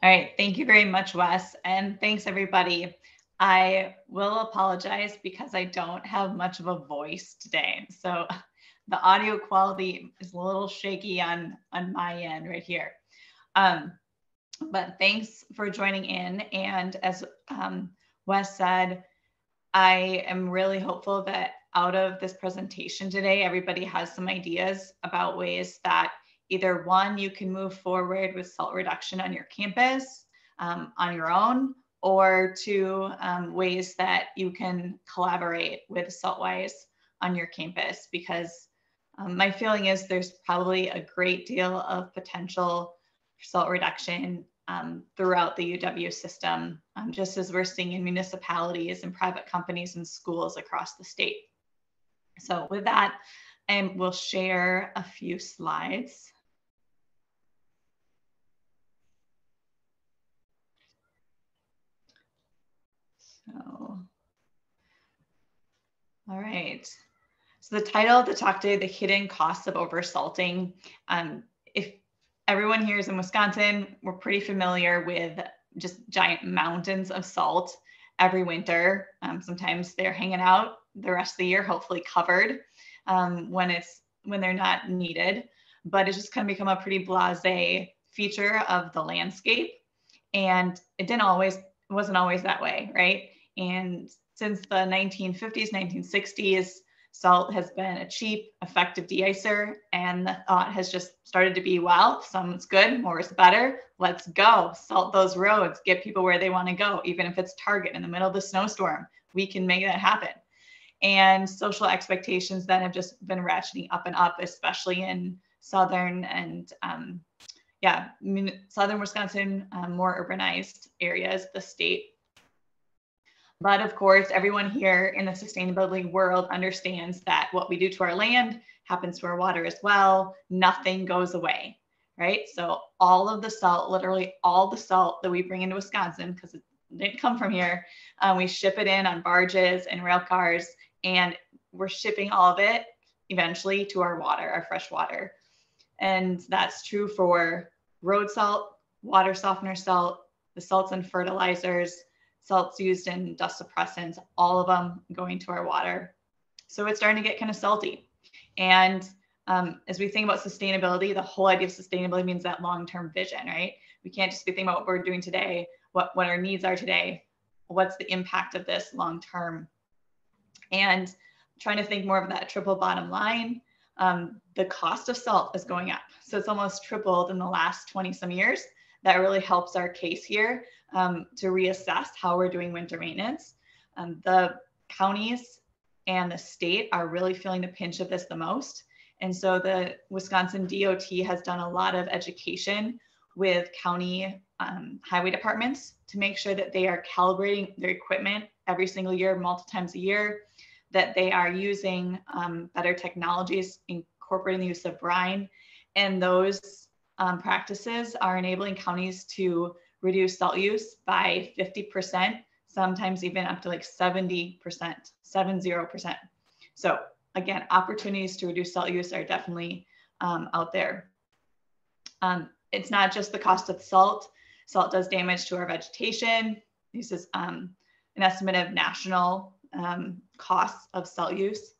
All right, thank you very much, Wes, and thanks everybody. I will apologize because I don't have much of a voice today. So the audio quality is a little shaky on my end right here. But thanks for joining in. And as Wes said, I am really hopeful that out of this presentation today, everybody has some ideas about ways that either one, you can move forward with salt reduction on your campus on your own, or two, ways that you can collaborate with SaltWise on your campus, because my feeling is there's probably a great deal of potential for salt reduction throughout the UW system, just as we're seeing in municipalities and private companies and schools across the state. So with that, we'll share a few slides. So, all right. So the title of the talk today, The Hidden Costs of Oversalting. If everyone here is in Wisconsin, we're pretty familiar with just giant mountains of salt every winter. Sometimes they're hanging out the rest of the year, hopefully covered when they're not needed. But it's just kind of become a pretty blasé feature of the landscape. And it wasn't always that way, right? And since the 1950s, 1960s, salt has been a cheap, effective de-icer, and the thought has just started to be, well, some's good, more is better. Let's go, salt those roads, get people where they want to go, even if it's Target in the middle of the snowstorm. We can make that happen. And social expectations then have just been ratcheting up and up, especially in southern and southern Wisconsin, more urbanized areas of the state. But of course, everyone here in the sustainability world understands that what we do to our land happens to our water as well. Nothing goes away, right? So all of the salt, literally all the salt that we bring into Wisconsin, because it didn't come from here, we ship it in on barges and rail cars, and we're shipping all of it eventually to our water, our fresh water. And that's true for road salt, water softener salt, the salts and fertilizers, salts used in dust suppressants, all of them going to our water. So it's starting to get kind of salty. And as we think about sustainability, the whole idea of sustainability means that long-term vision, right? We can't just be thinking about what we're doing today, what our needs are today, what's the impact of this long-term. And trying to think more of that triple bottom line, the cost of salt is going up. So it's almost tripled in the last 20 some years. That really helps our case here to reassess how we're doing winter maintenance. The counties and the state are really feeling the pinch of this the most. And so the Wisconsin DOT has done a lot of education with county highway departments to make sure that they are calibrating their equipment every single year, multiple times a year, that they are using better technologies, incorporating the use of brine, and those practices are enabling counties to reduce salt use by 50%, sometimes even up to like 70%, 70%. So again, opportunities to reduce salt use are definitely out there. It's not just the cost of salt. Salt does damage to our vegetation. This is an estimate of national costs of salt use.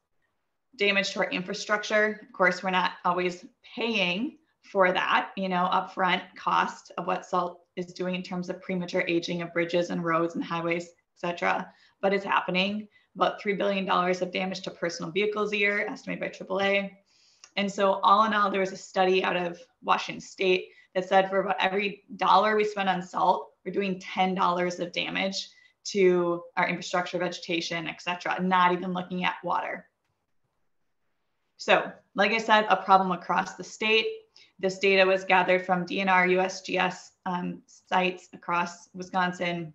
Damage to our infrastructure. Of course, we're not always paying for that, upfront cost of what salt is doing in terms of premature aging of bridges and roads and highways, etc. But it's happening. About $3 billion of damage to personal vehicles a year, estimated by AAA. And so all in all, there was a study out of Washington State that said for about every dollar we spend on salt, we're doing $10 of damage to our infrastructure, vegetation, etc., not even looking at water. So, like I said, a problem across the state. This data was gathered from DNR USGS sites across Wisconsin.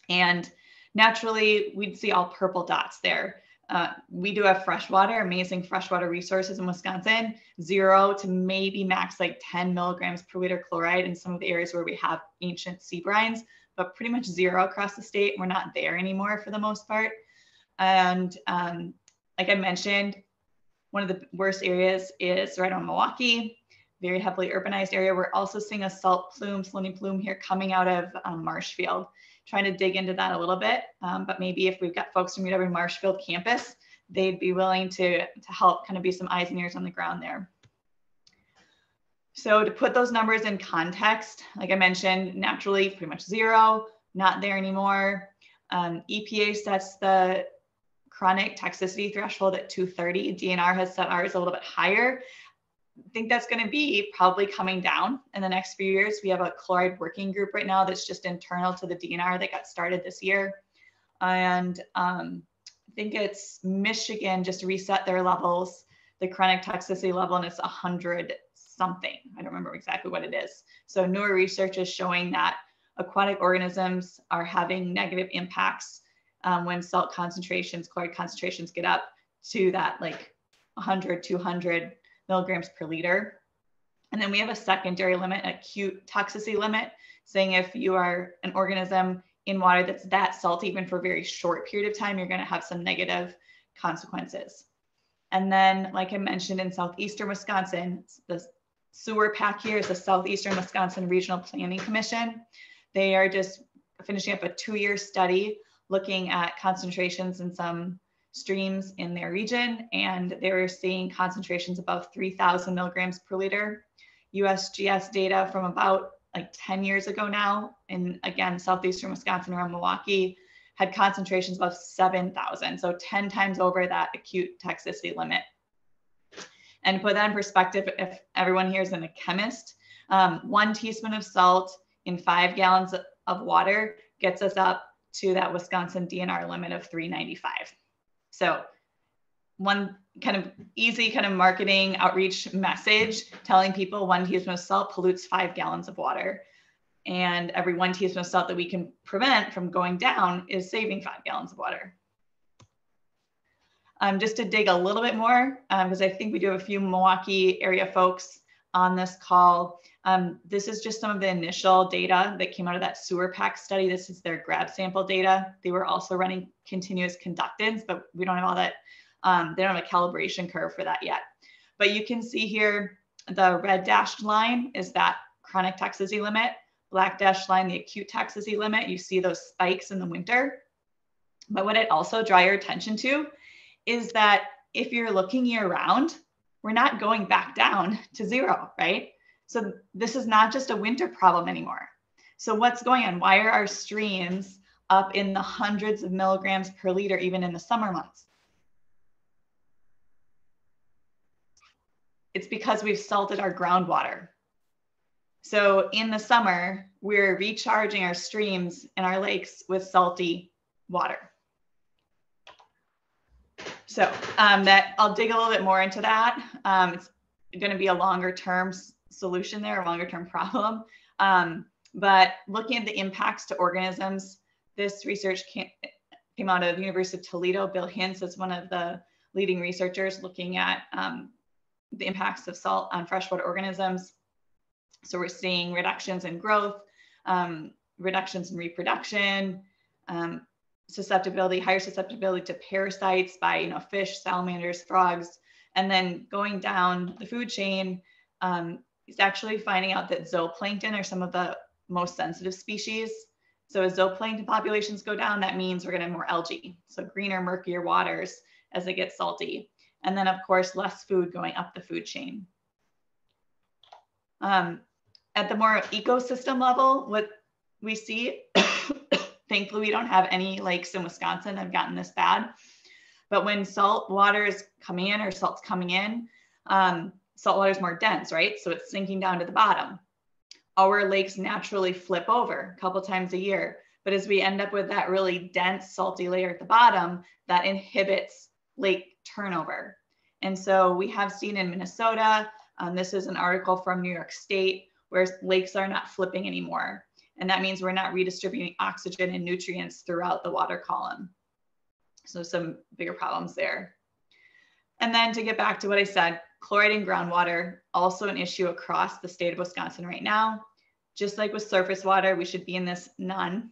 And naturally, we'd see all purple dots there. We do have freshwater, amazing freshwater resources in Wisconsin, 0 to maybe max like 10 milligrams per liter chloride in some of the areas where we have ancient sea brines, but pretty much 0 across the state. We're not there anymore for the most part. And like I mentioned, one of the worst areas is right on Milwaukee. very heavily urbanized area. We're also seeing a salt plume, salinity plume here coming out of Marshfield. Trying to dig into that a little bit, but maybe if we've got folks from UW Marshfield campus, they'd be willing to help kind of be some eyes and ears on the ground there. So to put those numbers in context, like I mentioned, naturally pretty much zero, not there anymore. EPA sets the chronic toxicity threshold at 230. DNR has set ours a little bit higher. I think that's going to be probably coming down in the next few years. We have a chloride working group right now that's just internal to the DNR that got started this year. And I think it's Michigan just reset their levels, the chronic toxicity level, and it's 100 something. I don't remember exactly what it is. So newer research is showing that aquatic organisms are having negative impacts when salt concentrations, chloride concentrations get up to that like 100, 200 milligrams per liter. And then we have a secondary limit, acute toxicity limit, saying if you are an organism in water that's that salty, even for a very short period of time, you're going to have some negative consequences. And then, like I mentioned, in southeastern Wisconsin, the sewer pack here is the Southeastern Wisconsin Regional Planning Commission. They are just finishing up a 2-year study looking at concentrations in some streams in their region, and they were seeing concentrations above 3,000 milligrams per liter. USGS data from about like 10 years ago now, and again, southeastern Wisconsin around Milwaukee, had concentrations above 7,000, so 10 times over that acute toxicity limit. And to put that in perspective, if everyone here is a chemist, 1 teaspoon of salt in 5 gallons of water gets us up to that Wisconsin DNR limit of 395. So one kind of easy kind of marketing outreach message telling people 1 teaspoon of salt pollutes 5 gallons of water. And every 1 teaspoon of salt that we can prevent from going down is saving 5 gallons of water. Just to dig a little bit more, because I think we do have a few Milwaukee area folks on this call. This is just some of the initial data that came out of that sewer pack study. This is their grab sample data. They were also running continuous conductance, but we don't have all that. They don't have a calibration curve for that yet. But you can see here, the red dashed line is that chronic toxicity limit, black dashed line, the acute toxicity limit. You see those spikes in the winter. But what I'd also draw your attention to is that if you're looking year round, we're not going back down to zero, right? So this is not just a winter problem anymore. So what's going on? Why are our streams up in the hundreds of milligrams per liter, even in the summer months? It's because we've salted our groundwater. So in the summer, we're recharging our streams and our lakes with salty water. So that I'll dig a little bit more into that. It's going to be a longer term solution there, a longer term problem. But looking at the impacts to organisms, this research came out of the University of Toledo. Bill Hintz is one of the leading researchers looking at the impacts of salt on freshwater organisms. So we're seeing reductions in growth, reductions in reproduction, higher susceptibility to parasites by fish, salamanders, frogs, and then going down the food chain, it's actually finding out that zooplankton are some of the most sensitive species. So as zooplankton populations go down, that means we're going to have more algae, so greener, murkier waters as they get salty, and then of course less food going up the food chain. At the more ecosystem level, what we see. Thankfully, we don't have any lakes in Wisconsin that have gotten this bad. But when salt water is coming in or salt's coming in, salt water is more dense, right? So it's sinking down to the bottom. Our lakes naturally flip over a couple times a year. But as we end up with that really dense salty layer at the bottom, that inhibits lake turnover. And so we have seen in Minnesota, this is an article from New York State, where lakes are not flipping anymore. And that means we're not redistributing oxygen and nutrients throughout the water column. So some bigger problems there. And then to get back to what I said, chloride in groundwater, also an issue across the state of Wisconsin right now. Just like with surface water, we should be in this none,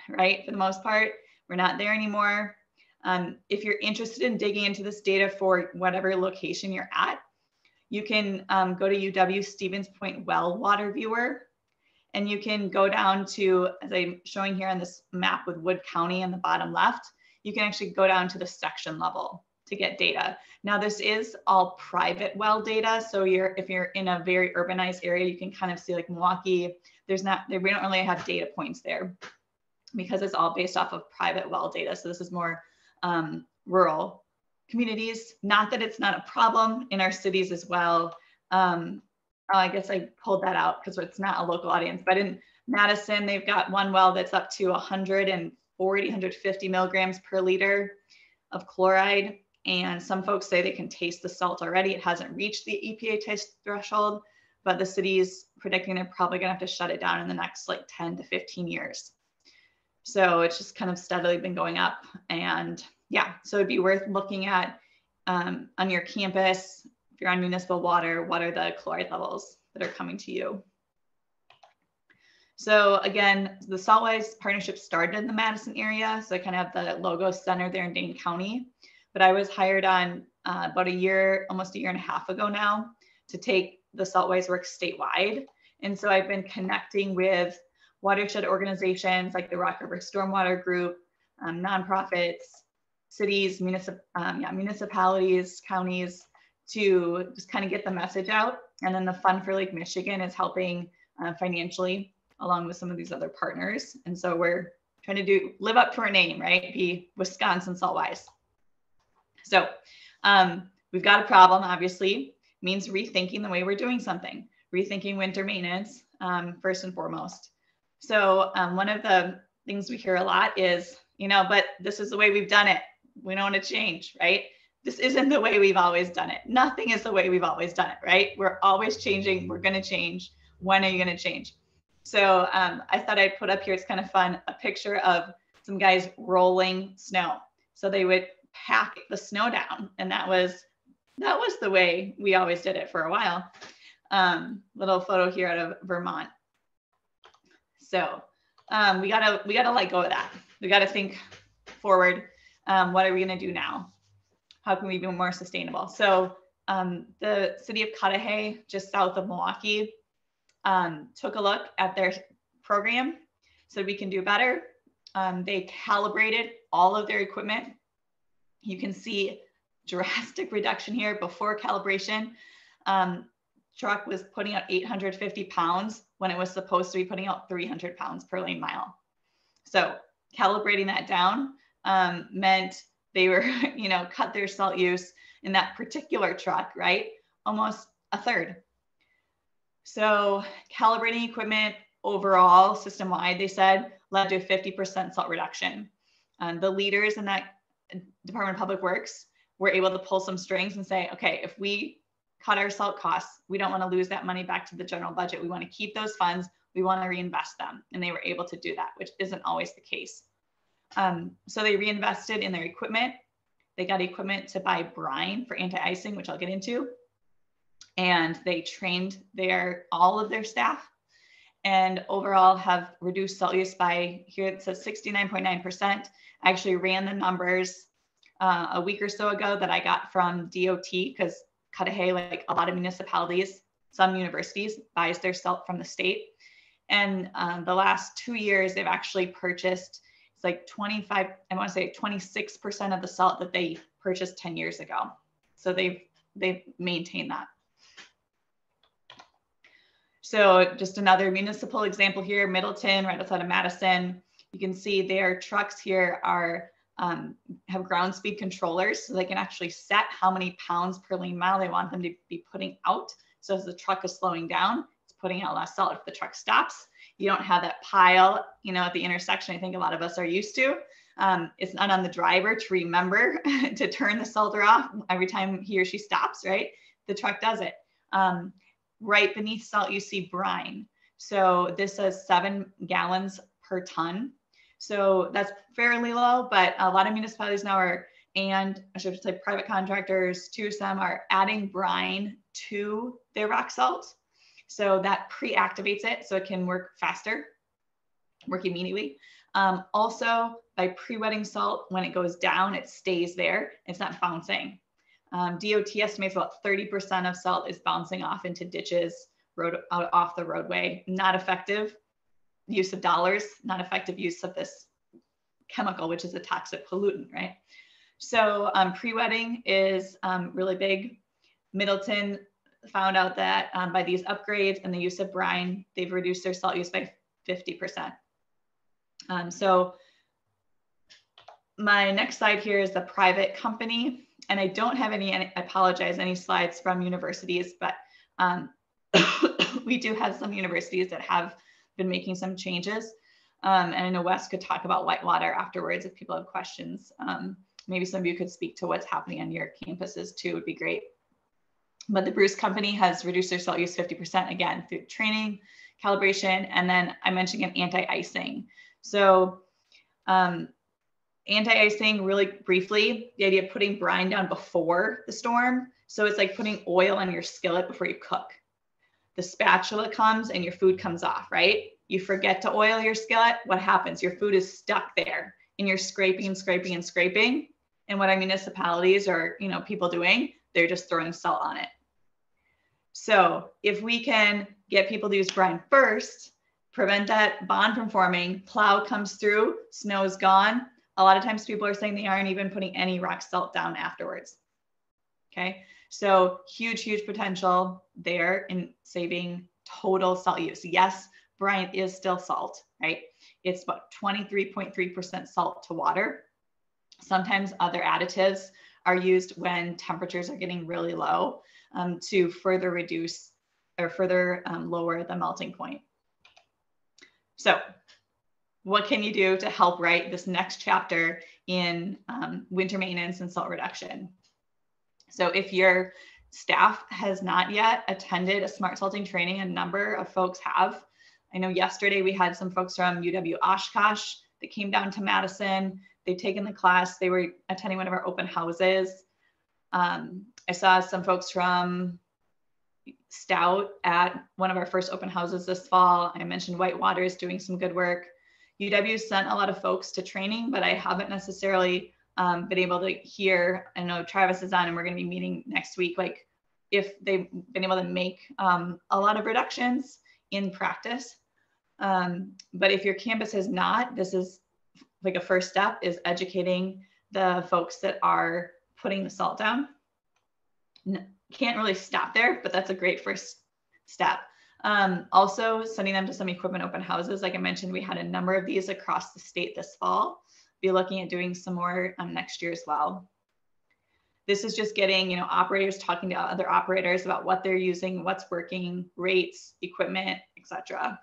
right? For the most part, we're not there anymore. If you're interested in digging into this data for whatever location you're at, you can go to UW Stevens Point Well Water Viewer, and you can go down to, as I'm showing here on this map with Wood County in the bottom left, you can actually go down to the section level to get data. Now this is all private well data. So if you're in a very urbanized area, you can kind of see like Milwaukee, we don't really have data points there because it's all based off of private well data. So this is more rural communities. Not that it's not a problem in our cities as well. I guess I pulled that out because it's not a local audience, but in Madison, they've got one well that's up to 150 milligrams per liter of chloride. And some folks say they can taste the salt already. It hasn't reached the EPA taste threshold, but the city's predicting they're probably gonna have to shut it down in the next like 10 to 15 years. So it's just kind of steadily been going up. And yeah, so it'd be worth looking at on your campus. If you're on municipal water, what are the chloride levels that are coming to you? So again, the SaltWise partnership started in the Madison area. So I kind of have the logo center there in Dane County. But I was hired on about almost a year and a half ago now, to take the SaltWise work statewide. And so I've been connecting with watershed organizations like the Rock River Stormwater Group, nonprofits, cities, municipalities, counties, to just kind of get the message out. And then the Fund for Lake Michigan is helping financially along with some of these other partners. And so we're trying to live up to our name, right? Be Wisconsin SaltWise. So we've got a problem, obviously, means rethinking the way we're doing something, rethinking winter maintenance first and foremost. So one of the things we hear a lot is, but this is the way we've done it. We don't want to change, right? This isn't the way we've always done it. Nothing is the way we've always done it, right? We're always changing. We're going to change. When are you going to change? So I thought I'd put up here, it's kind of fun, a picture of some guys rolling snow. So they would pack the snow down, and that was the way we always did it for a while. Little photo here out of Vermont. So we gotta let go of that. We gotta think forward. What are we gonna do now? How can we be more sustainable? So the city of Cudahy, just south of Milwaukee, took a look at their program, so we can do better. They calibrated all of their equipment. You can see drastic reduction here before calibration. Truck was putting out 850 pounds when it was supposed to be putting out 300 pounds per lane mile. So calibrating that down meant they were, cut their salt use in that particular truck, right? Almost a third. So calibrating equipment overall, system-wide, they said, led to a 50% salt reduction. The leaders in that Department of Public Works were able to pull some strings and say, okay, if we cut our salt costs, we don't want to lose that money back to the general budget. We want to keep those funds. We want to reinvest them. And they were able to do that, which isn't always the case. So they reinvested in their equipment. They got equipment to buy brine for anti-icing, which I'll get into. And they trained all of their staff, and overall have reduced salt use by, here it says 69.9%. I actually ran the numbers a week or so ago that I got from DOT, because Cudahy, like a lot of municipalities, some universities, buys their salt from the state. And the last 2 years, they've actually purchased, it's like 26% of the salt that they purchased 10 years ago. So they've maintained that. So just another municipal example here, Middleton, right outside of Madison. You can see their trucks here have ground speed controllers, so they can actually set how many pounds per lane mile they want them to be putting out. So as the truck is slowing down, it's putting out less salt. If the truck stops, you don't have that pile, at the intersection. I think a lot of us are used to. It's not on the driver to remember to turn the salter off every time he or she stops, right? The truck does it. Right beneath salt, you see brine. So this says 7 gallons per ton. So that's fairly low, but a lot of municipalities now I should say private contractors too, some are adding brine to their rock salt. So that pre-activates it so it can work faster, work immediately. Also, by pre-wetting salt, when it goes down, it stays there. It's not bouncing. DOT estimates about 30% of salt is bouncing off into ditches, off the roadway. Not effective use of dollars, not effective use of this chemical, which is a toxic pollutant, right? So pre-wetting is really big. Middleton found out that by these upgrades and the use of brine, they've reduced their salt use by 50%. So my next slide here is the private company. And I don't have any, I apologize, any slides from universities, but we do have some universities that have been making some changes. And I know Wes could talk about Whitewater afterwards if people have questions. Maybe some of you could speak to what's happening on your campuses too, would be great. But the Bruce company has reduced their salt use 50% again through training, calibration, and then I mentioned an anti-icing. So anti-icing, really briefly, the idea of putting brine down before the storm. So it's like putting oil on your skillet before you cook. The spatula comes and your food comes off, right? You forget to oil your skillet. What happens? Your food is stuck there and you're scraping and scraping and scraping. And what our municipalities or people doing, they're just throwing salt on it. So if we can get people to use brine first, prevent that bond from forming, plow comes through, snow is gone. A lot of times people are saying they aren't even putting any rock salt down afterwards. Okay, so huge, huge potential there in saving total salt use. Yes, brine is still salt, right? It's about 23.3% salt to water. Sometimes other additives are used when temperatures are getting really low to further reduce or further lower the melting point. So what can you do to help write this next chapter in winter maintenance and salt reduction? So if your staff has not yet attended a smart salting training, a number of folks have. I know yesterday we had some folks from UW Oshkosh that came down to Madison. They've taken the class. They were attending one of our open houses. I saw some folks from Stout at one of our first open houses this fall. I mentioned Whitewater is doing some good work. UW sent a lot of folks to training, but I haven't necessarily been able to hear. I know Travis is on and we're going to be meeting next week, like if they've been able to make a lot of reductions in practice. But if your campus has not, this is like a first step, is educating the folks that are putting the salt down. Can't really stop there, but that's a great first step. Also sending them to some equipment open houses. Like I mentioned, we had a number of these across the state this fall. Be looking at doing some more next year as well. This is just getting, operators talking to other operators about what they're using, what's working, rates, equipment, etc.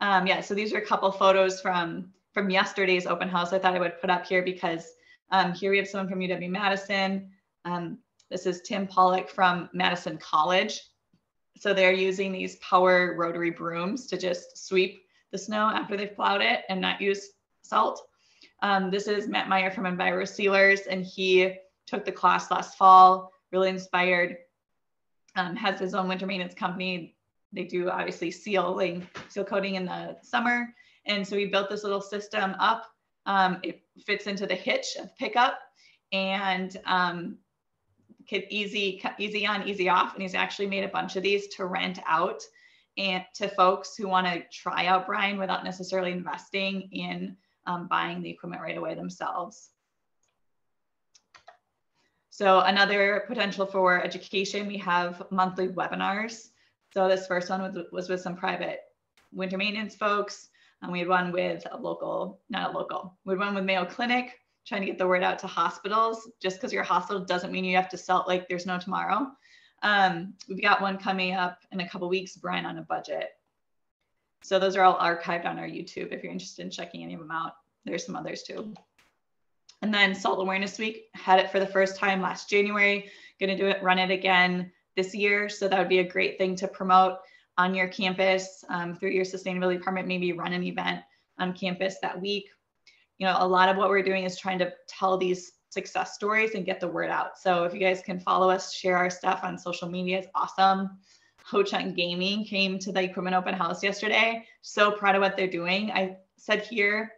Yeah, so these are a couple photos from yesterday's open house I thought I would put up here because here we have someone from UW Madison. This is Tim Pollock from Madison College. So they're using these power rotary brooms to just sweep the snow after they've plowed it and not use salt. This is Matt Meyer from EnviroSealers, and he took the class last fall, really inspired, has his own winter maintenance company. They do obviously seal coating in the summer. And so he built this little system up. It fits into the hitch of pickup and easy on, easy off. And he's actually made a bunch of these to rent out and to folks who want to try out brine without necessarily investing in buying the equipment right away themselves. So another potential for education, we have monthly webinars. So this first one was with some private winter maintenance folks. And we had one with we had one with Mayo Clinic, trying to get the word out to hospitals. Just because you're a hospital doesn't mean you have to sell like there's no tomorrow. We've got one coming up in a couple weeks, Brine on a Budget. So those are all archived on our YouTube if you're interested in checking any of them out. There's some others too. And then Salt Awareness Week, had it for the first time last January, gonna run it again this year. So that would be a great thing to promote on your campus through your sustainability department, maybe run an event on campus that week. A lot of what we're doing is trying to tell these success stories and get the word out. So if you guys can follow us, share our stuff on social media, it's awesome. Ho Chunk Gaming came to the equipment open house yesterday. So proud of what they're doing. I said here,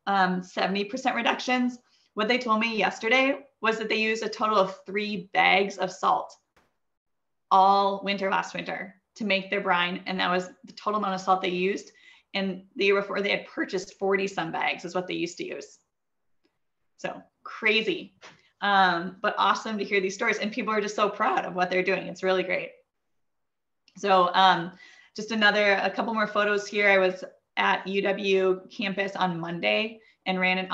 70% reductions. What they told me yesterday was that they used a total of 3 bags of salt all winter last winter to make their brine. And that was the total amount of salt they used. And the year before they had purchased 40 some bags is what they used to use. So crazy, but awesome to hear these stories. And people are just so proud of what they're doing. It's really great. So just a couple more photos here. I was at UW campus on Monday and ran an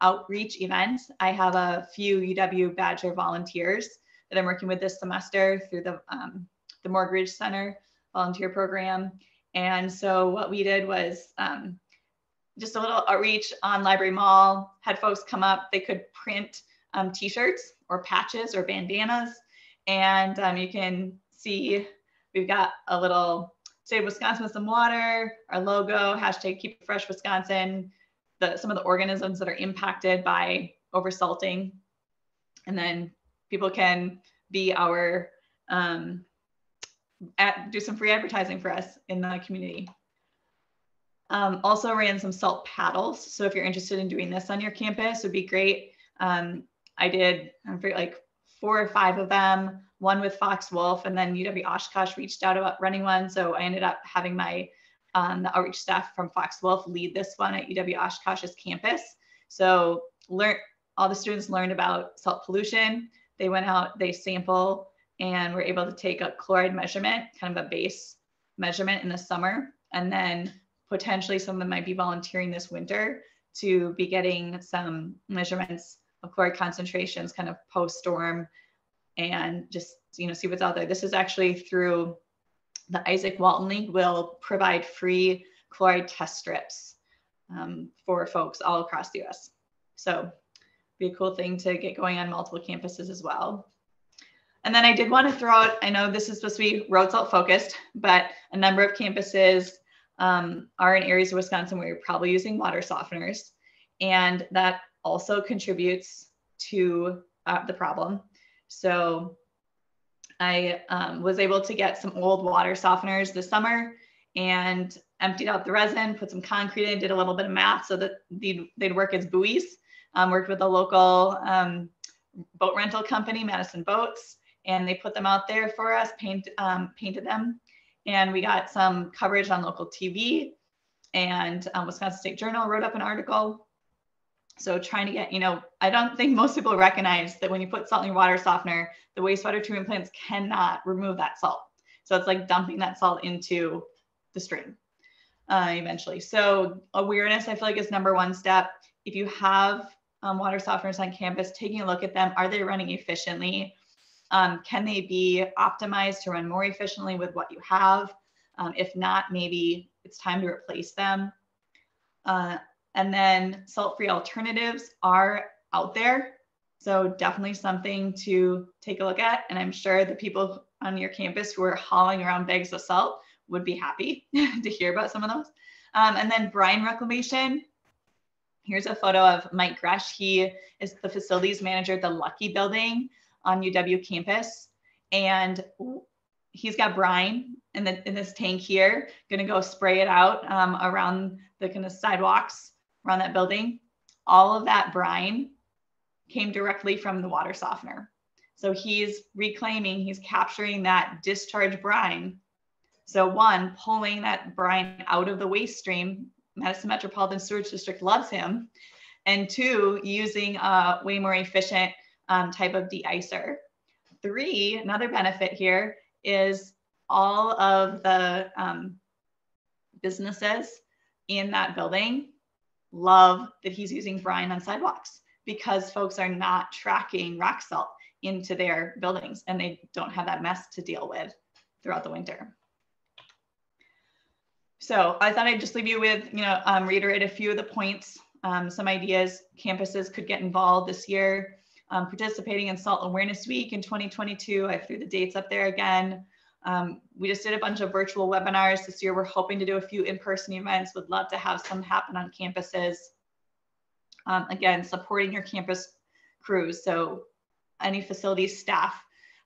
outreach event. I have a few UW Badger volunteers that I'm working with this semester through the Mortgage Center volunteer program. And so what we did was just a little outreach on Library Mall, had folks come up, they could print t-shirts or patches or bandanas. And you can see we've got a little Save Wisconsin with some water, our logo, hashtag Keep It Fresh Wisconsin, some of the organisms that are impacted by oversalting. And then people can be our, do some free advertising for us in the community. Also ran some salt paddles. So if you're interested in doing this on your campus, would be great. I did like 4 or 5 of them, one with Fox Wolf, and then UW Oshkosh reached out about running one. So I ended up having my the outreach staff from Fox Wolf lead this one at UW Oshkosh's campus. So all the students learned about salt pollution. They went out, they sample, and were able to take a chloride measurement, kind of a base measurement in the summer. And then potentially some of them might be volunteering this winter to be getting some measurements of chloride concentrations kind of post-storm and just, see what's out there. This is actually through the Isaac Walton League will provide free chloride test strips for folks all across the US. So be a cool thing to get going on multiple campuses as well. And then I did want to throw out, I know this is supposed to be road salt focused, but a number of campuses are in areas of Wisconsin where you're probably using water softeners. And that also contributes to the problem. So I was able to get some old water softeners this summer and emptied out the resin, put some concrete in, did a little bit of math so that they'd work as buoys. Worked with a local boat rental company, Madison Boats, and they put them out there for us, painted them. And we got some coverage on local TV, and Wisconsin State Journal wrote up an article. So trying to get, I don't think most people recognize that when you put salt in your water softener, the wastewater treatment plants cannot remove that salt. So it's like dumping that salt into the stream eventually. So awareness, I feel like, is number one step. If you have water softeners on campus, taking a look at them, are they running efficiently? Can they be optimized to run more efficiently with what you have? If not, maybe it's time to replace them. And then salt-free alternatives are out there. So definitely something to take a look at. And I'm sure the people on your campus who are hauling around bags of salt would be happy to hear about some of those. And then brine reclamation. Here's a photo of Mike Gresh. He is the facilities manager at the Lucky Building on UW campus. And he's got brine in this tank here, gonna go spray it out around the kind of sidewalks around that building. All of that brine came directly from the water softener. So he's he's capturing that discharge brine. So one, pulling that brine out of the waste stream. Madison Metropolitan Sewage District loves him. And 2, using a way more efficient type of de-icer. 3, another benefit here is all of the businesses in that building love that he's using brine on sidewalks because folks are not tracking rock salt into their buildings and they don't have that mess to deal with throughout the winter. So I thought I'd just leave you with, reiterate a few of the points, some ideas campuses could get involved this year. Participating in Salt Awareness Week in 2022. I threw the dates up there again. We just did a bunch of virtual webinars this year. We're hoping to do a few in-person events. Would love to have some happen on campuses. Again, supporting your campus crews. So any facilities staff,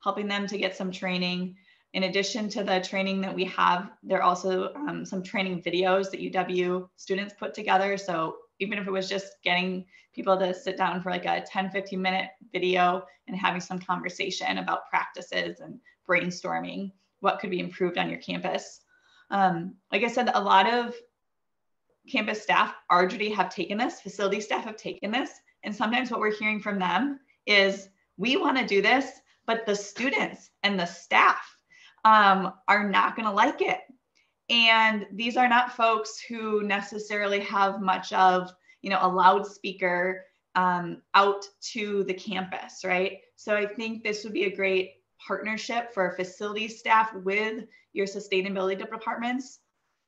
helping them to get some training. In addition to the training that we have, there are also some training videos that UW students put together. So even if it was just getting people to sit down for like a 10-15 minute video and having some conversation about practices and brainstorming what could be improved on your campus. Like I said, a lot of campus staff already have taken this, facility staff have taken this, and sometimes what we're hearing from them is, we want to do this, but the students and the staff are not going to like it. And these are not folks who necessarily have much of, a loudspeaker out to the campus, right? So I think this would be a great partnership for facility staff with your sustainability departments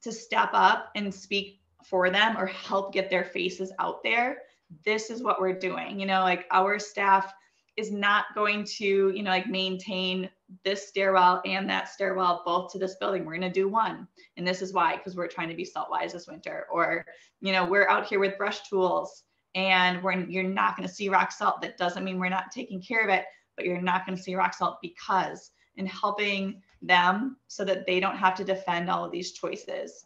to step up and speak for them or help get their faces out there. This is what we're doing. Like our staff is not going to, like maintain this stairwell and that stairwell both to this building. We're going to do one. And this is why, because we're trying to be SaltWise this winter. Or, we're out here with brush tools and you're not going to see rock salt. That doesn't mean we're not taking care of it, but you're not going to see rock salt because, and helping them so that they don't have to defend all of these choices.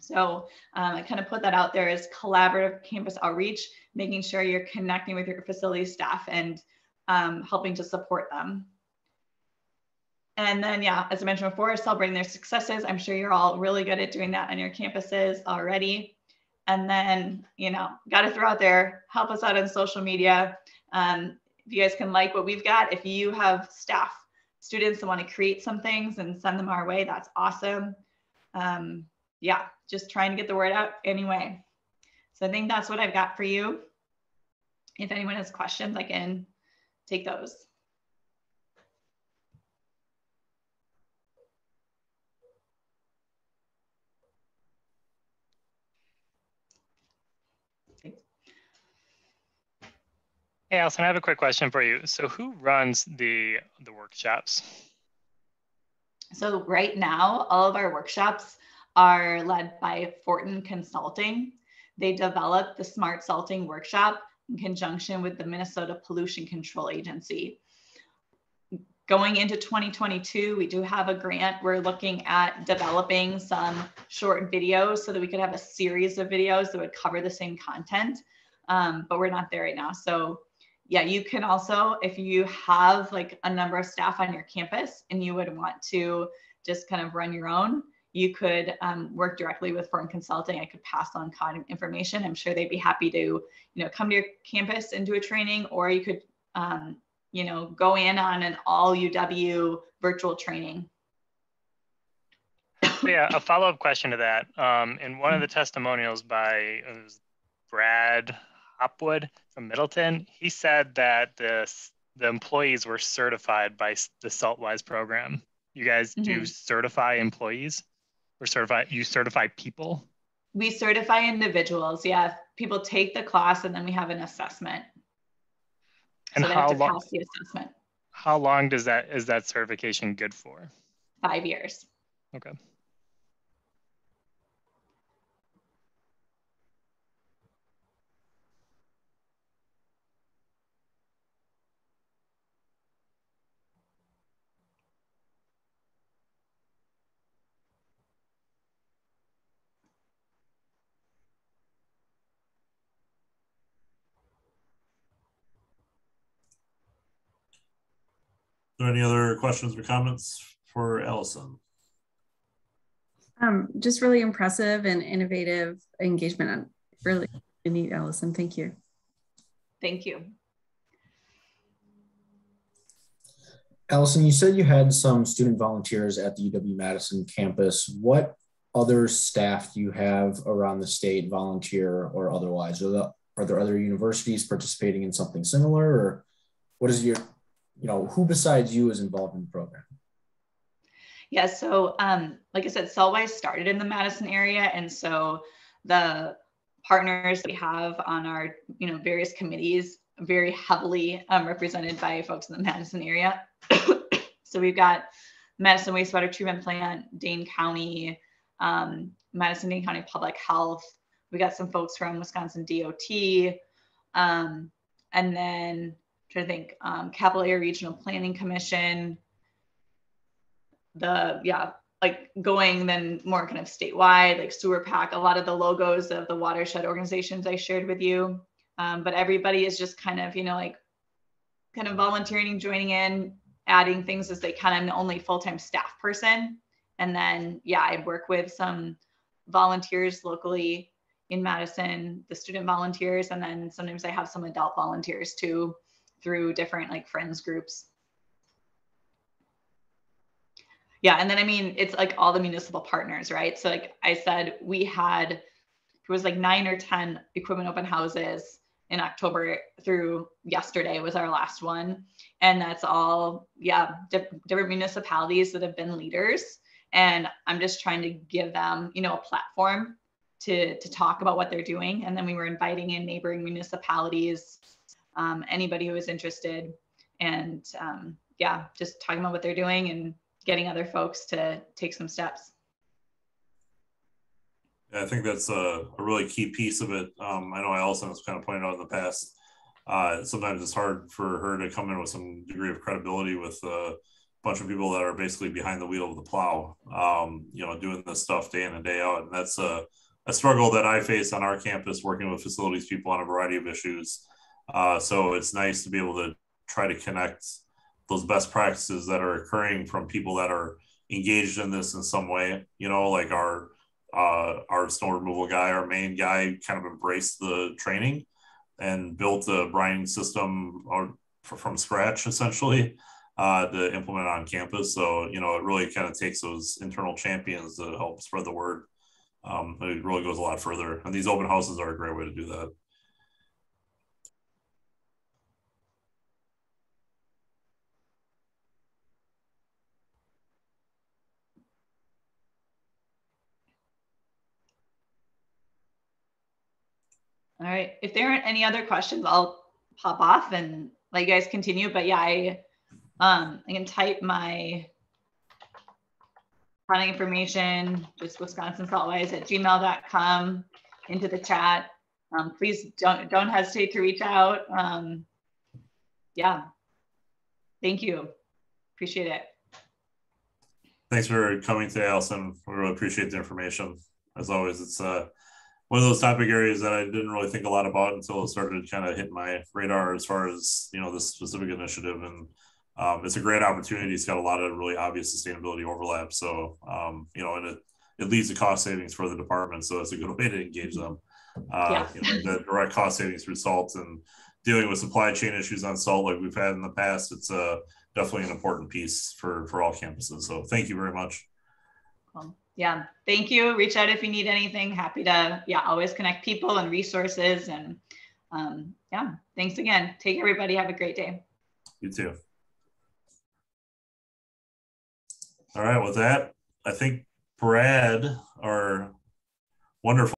So I kind of put that out there as collaborative campus outreach, making sure you're connecting with your facility staff and helping to support them. And then, yeah, as I mentioned before, celebrating their successes. I'm sure you're all really good at doing that on your campuses already. And then, got to throw out there, help us out on social media. If you guys can like what we've got, if you have staff, students that want to create some things and send them our way, that's awesome. Yeah, just trying to get the word out anyway. So I think that's what I've got for you. If anyone has questions, I can take those. Hey, Allison, I have a quick question for you. So who runs the workshops? So right now, all of our workshops are led by Fortin Consulting. They developed the Smart Salting Workshop in conjunction with the Minnesota Pollution Control Agency. Going into 2022, we do have a grant. We're looking at developing some short videos so that we could have a series of videos that would cover the same content, but we're not there right now. So yeah, you can also, if you have like a number of staff on your campus and you would want to just kind of run your own, you could work directly with Fortin Consulting. I could pass on contact information. I'm sure they'd be happy to, come to your campus and do a training, or you could, go in on an all UW virtual training. Yeah, a follow-up question to that. In one of the testimonials by Brad Hopwood from Middleton, he said that the employees were certified by the SaltWise program. You guys do certify employees, or you certify people? We certify individuals. Yeah, people take the class and then we have an assessment. And so they have to pass the assessment. How long is that certification good for? 5 years. Okay. Are there any other questions or comments for Allison? Just really impressive and innovative engagement. Really neat, Allison. Thank you. Thank you. Allison, you said you had some student volunteers at the UW-Madison campus. What other staff do you have around the state, volunteer or otherwise? Are there other universities participating in something similar, or what is your, who besides you is involved in the program? Yeah, so like I said, SaltWise started in the Madison area. And so the partners we have on our, various committees very heavily represented by folks in the Madison area. So we've got Madison Wastewater Treatment Plant, Dane County, Madison-Dane County Public Health. We got some folks from Wisconsin DOT. And then I'm trying to think, Capital Area Regional Planning Commission. Like like going then more kind of statewide, like sewer pack, a lot of the logos of the watershed organizations I shared with you. But everybody is just kind of, like kind of volunteering, joining in, adding things as they can. I'm the only full-time staff person. And then, yeah, I work with some volunteers locally in Madison, the student volunteers. And then sometimes I have some adult volunteers too, through different like friends groups. Yeah, and then I mean, it's like all the municipal partners, right? So like I said, it was like 9 or 10 equipment open houses in October through yesterday was our last one. And that's all, yeah, different municipalities that have been leaders. And I'm just trying to give them, a platform to talk about what they're doing. And then we were inviting in neighboring municipalities, anybody who was interested, and yeah, just talking about what they're doing and getting other folks to take some steps. Yeah, I think that's a really key piece of it. I know Allison has kind of pointed out in the past, sometimes it's hard for her to come in with some degree of credibility with a bunch of people that are basically behind the wheel of the plow, doing this stuff day in and day out. And that's a struggle that I face on our campus, working with facilities people on a variety of issues. So it's nice to be able to try to connect those best practices that are occurring from people that are engaged in this in some way, like our snow removal guy, our main guy, kind of embraced the training and built a brining system from scratch, essentially, to implement on campus. So, it really kind of takes those internal champions to help spread the word. It really goes a lot further. And these open houses are a great way to do that. All right. If there aren't any other questions, I'll pop off and let you guys continue. But yeah, I can type my contact information, just wisconsinsaltwise@gmail.com into the chat. Please don't hesitate to reach out. Yeah. Thank you. Appreciate it. Thanks for coming today, Allison. We really appreciate the information. As always, it's one of those topic areas that I didn't really think a lot about until it started to kind of hit my radar as far as, this specific initiative. And it's a great opportunity. It's got a lot of really obvious sustainability overlap. So, and it leads to cost savings for the department. So it's a good way to engage them. Yeah. The direct cost savings through salt and dealing with supply chain issues on salt like we've had in the past. It's definitely an important piece for all campuses. So thank you very much. Yeah, thank you. Reach out if you need anything. Happy to, always connect people and resources. And yeah, thanks again. Take care, everybody. Have a great day. You too. All right, with that, I think Brad, our wonderful